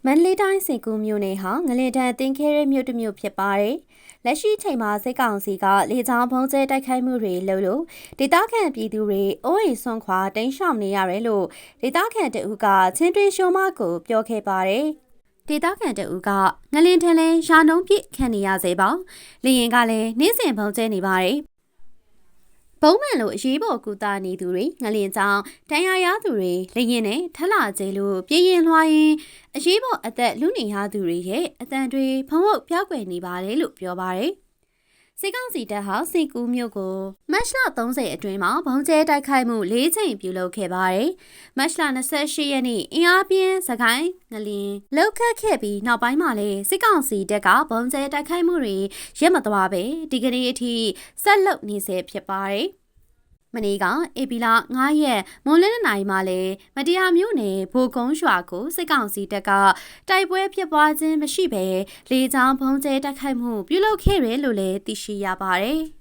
မန္တလေးတိုင်းစင်ကူးမြို့နယ်ဟာငလင်တန်တင်ခဲတဲ့မြို့တစ်မြို့ဖြစ်ပါတယ်။လက်ရှိချိန်မှာစစ်ကောင်စီကလေကြောင်းဘုံကျဲတိုက်ခိုက်မှုတွေလုပ်လို့ဒေသခံပြည်သူတွေအိုးအိမ်ဆွန့်ခွာတိမ်းရှောင်နေရတယ်လို့ဒေသခံတအုပ်ကချင်းတွင်းရှုံးမကိုပြောခဲ့ပါတယ်။ဒေသခံတအုပ်ကငလင်ထန်လဲရာနှုံးပြည့်ခံနေရစေပါ။လေရင်ကလည်းနေ့စဉ်ဘုံကျဲနေပါတယ်။ဘုံမှန်လို့အရေးပေါ်ကူတာနေသူတွေငလင်ကြောင်တန်ရာရသူတွေလေရင်နဲ့ထလာကျဲလို့ပြင်းရင်လွှားရင်အရေးပေါ်အသက်လူနေရသူတွေရဲ့အတန်တွေဖုံးဖို့ပြောက်ွယ်နေပါတယ်လို့ပြောပါတယ်။စစ်ကောင်စီတပ်ဟာစင်ကူးမြို့ကိုမတ်လ30အတွင်းမှာဘုံကျဲတိုက်ခိုက်မှု၄ချိန်ပြုလုပ်ခဲ့ပါတယ်။မတ်လ28ရက်နေ့အင်အားပြင်းစကိုင်းငလင်လောက်ခတ်ခဲ့ပြီးနောက်ပိုင်းမှာလည်းစစ်ကောင်စီတပ်ကဘုံကျဲတိုက်ခိုက်မှုတွေရပ်မသွားပဲဒီကနေ့အထိဆက်လုပ်နေဆဲဖြစ်ပါတယ်။မနေ့ကဧပြီလ9ရက်မွန်လင်းနိုင်မှာလဲမတရားမျိုးနယ်ဘိုကုန်းရွာကိုစစ်ကောင်စီတပ်ကတိုက်ပွဲဖြစ်ပွားခြင်းမရှိဘဲလေကြောင်းဘုံကျဲတိုက်ခိုက်မှုပြုလုပ်ခဲ့တယ်လို့လည်းသိရှိရပါတယ်။